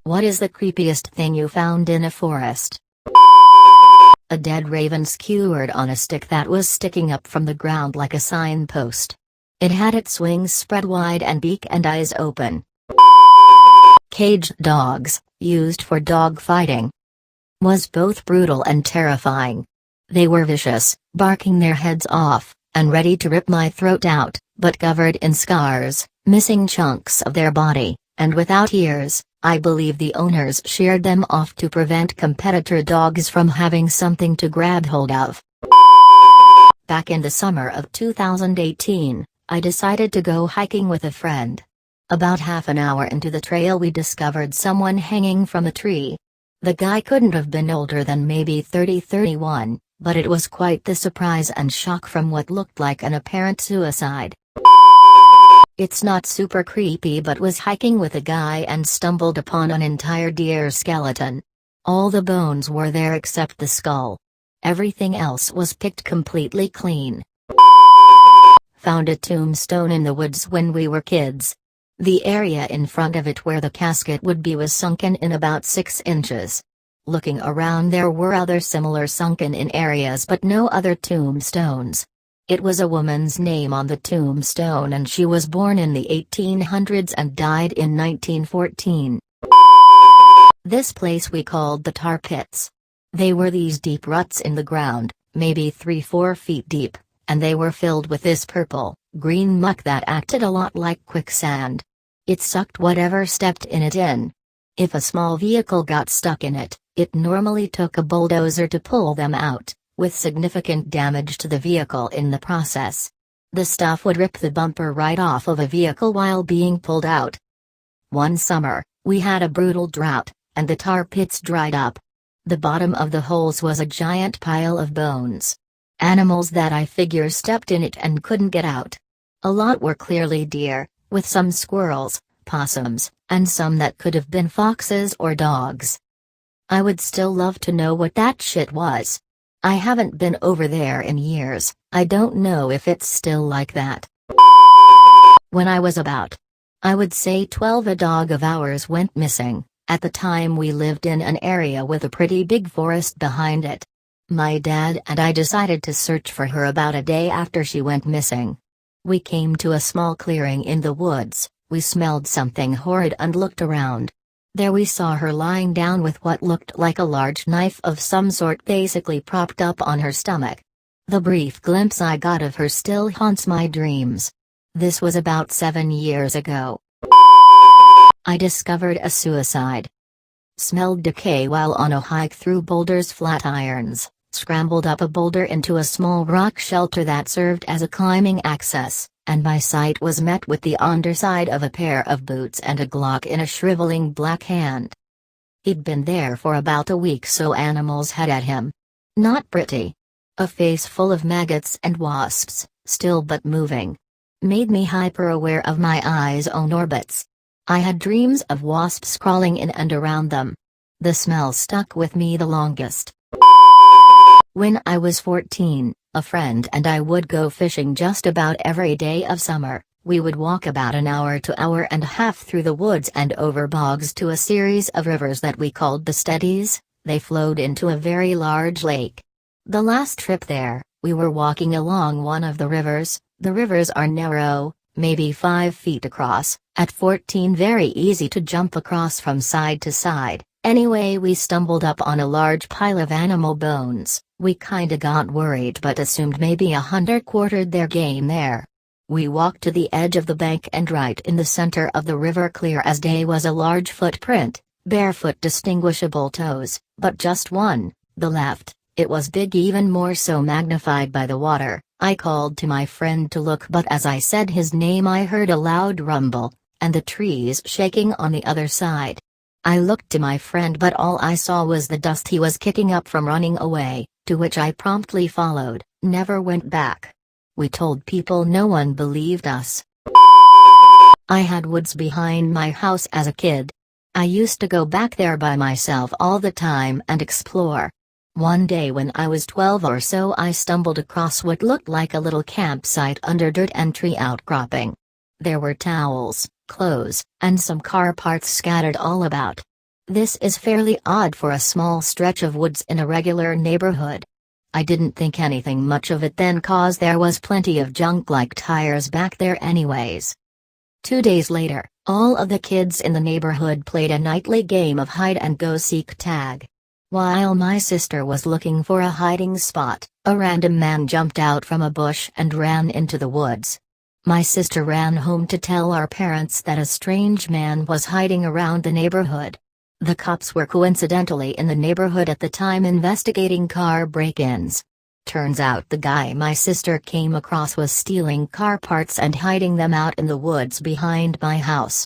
What is the creepiest thing you found in a forest? A dead raven skewered on a stick that was sticking up from the ground like a signpost. It had its wings spread wide and beak and eyes open. Caged dogs, used for dog fighting. Was both brutal and terrifying. They were vicious, barking their heads off, and ready to rip my throat out, but covered in scars, missing chunks of their body, and without ears. I believe the owners sheared them off to prevent competitor dogs from having something to grab hold of. Back in the summer of 2018, I decided to go hiking with a friend. About half an hour into the trail we discovered someone hanging from a tree. The guy couldn't have been older than maybe 30-31, but it was quite the surprise and shock from what looked like an apparent suicide. It's not super creepy, but was hiking with a guy and stumbled upon an entire deer skeleton. All the bones were there except the skull. Everything else was picked completely clean. Found a tombstone in the woods when we were kids. The area in front of it where the casket would be was sunken in about 6 inches. Looking around, there were other similar sunken in areas but no other tombstones. It was a woman's name on the tombstone and she was born in the 1800s and died in 1914. This place we called the tar pits. They were these deep ruts in the ground, maybe 3-4 feet deep, and they were filled with this purple, green muck that acted a lot like quicksand. It sucked whatever stepped in it in. If a small vehicle got stuck in it, it normally took a bulldozer to pull them out, with significant damage to the vehicle in the process. The stuff would rip the bumper right off of a vehicle while being pulled out. One summer, we had a brutal drought, and the tar pits dried up. The bottom of the holes was a giant pile of bones. Animals that I figure stepped in it and couldn't get out. A lot were clearly deer, with some squirrels, possums, and some that could have been foxes or dogs. I would still love to know what that shit was. I haven't been over there in years. I don't know if it's still like that. When I was about, I would say 12, a dog of ours went missing. At the time we lived in an area with a pretty big forest behind it. My dad and I decided to search for her about a day after she went missing. We came to a small clearing in the woods. We smelled something horrid and looked around. There we saw her lying down with what looked like a large knife of some sort basically propped up on her stomach. The brief glimpse I got of her still haunts my dreams. This was about 7 years ago. I discovered a suicide. Smelled decay while on a hike through Boulder's Flatirons, scrambled up a boulder into a small rock shelter that served as a climbing access, and my sight was met with the underside of a pair of boots and a Glock in a shriveling black hand. He'd been there for about a week, so animals had at him. Not pretty. A face full of maggots and wasps, still but moving. Made me hyper-aware of my eyes' own orbits. I had dreams of wasps crawling in and around them. The smell stuck with me the longest. When I was 14, a friend and I would go fishing just about every day of summer. We would walk about an hour to hour and a half through the woods and over bogs to a series of rivers that we called the Steadies. They flowed into a very large lake. The last trip there, we were walking along one of the rivers. The rivers are narrow, maybe 5 feet across, at 14 very easy to jump across from side to side. Anyway, we stumbled up on a large pile of animal bones. We kinda got worried but assumed maybe a hunter quartered their game there. We walked to the edge of the bank, and right in the center of the river, clear as day, was a large footprint, barefoot distinguishable toes, but just one, the left. It was big, even more so magnified by the water. I called to my friend to look, but as I said his name I heard a loud rumble, and the trees shaking on the other side. I looked to my friend, but all I saw was the dust he was kicking up from running away, to which I promptly followed, never went back. We told people, no one believed us. I had woods behind my house as a kid. I used to go back there by myself all the time and explore. One day when I was 12 or so, I stumbled across what looked like a little campsite under dirt and tree outcropping. There were towels, clothes, and some car parts scattered all about. This is fairly odd for a small stretch of woods in a regular neighborhood. I didn't think anything much of it then cause there was plenty of junk like tires back there anyways. 2 days later, all of the kids in the neighborhood played a nightly game of hide-and-go-seek tag. While my sister was looking for a hiding spot, a random man jumped out from a bush and ran into the woods. My sister ran home to tell our parents that a strange man was hiding around the neighborhood. The cops were coincidentally in the neighborhood at the time investigating car break-ins. Turns out the guy my sister came across was stealing car parts and hiding them out in the woods behind my house.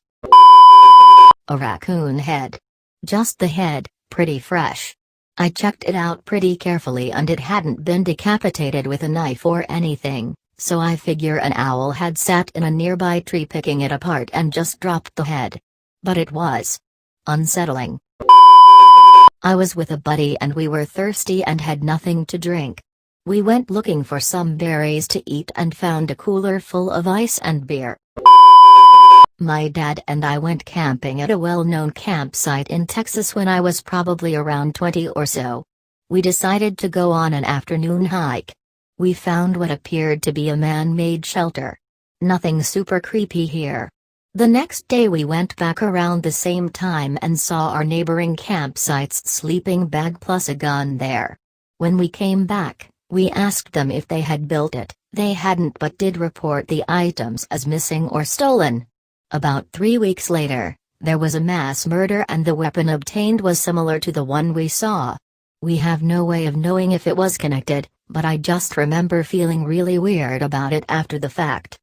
A raccoon head. Just the head, pretty fresh. I checked it out pretty carefully and it hadn't been decapitated with a knife or anything, so I figure an owl had sat in a nearby tree picking it apart and just dropped the head. But it was unsettling. I was with a buddy and we were thirsty and had nothing to drink. We went looking for some berries to eat and found a cooler full of ice and beer. My dad and I went camping at a well-known campsite in Texas when I was probably around 20 or so. We decided to go on an afternoon hike. We found what appeared to be a man-made shelter. Nothing super creepy here. The next day we went back around the same time and saw our neighboring campsite's sleeping bag plus a gun there. When we came back, we asked them if they had built it. They hadn't but did report the items as missing or stolen. About 3 weeks later, there was a mass murder and the weapon obtained was similar to the one we saw. We have no way of knowing if it was connected, but I just remember feeling really weird about it after the fact.